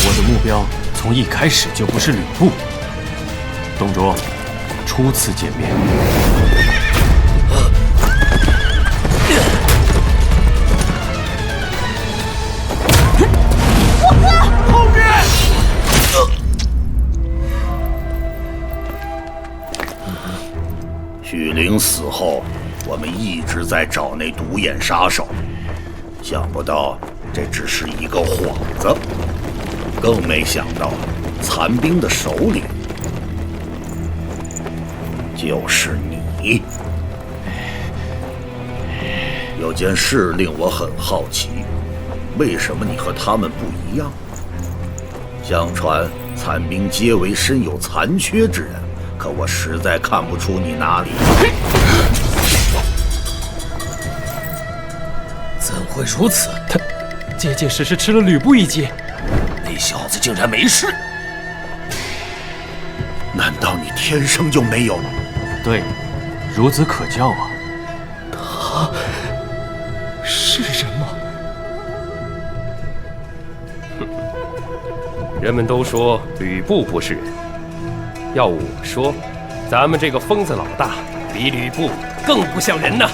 我的目标从一开始就不是吕布。董卓，初次见面。后面！许灵死后，我们一直在找那独眼杀手，想不到这只是一个幌子，更没想到残兵的首领就是你。有件事令我很好奇，为什么你和他们不一样？相传残兵皆为身有残缺之人，可我实在看不出你哪里。怎会如此？他结结实实吃了吕布一击，那小子竟然没事。难道你天生就没有？对，孺子可教啊。他是人吗？人们都说吕布不是人，要我说，咱们这个疯子老大比吕布更不像人呐。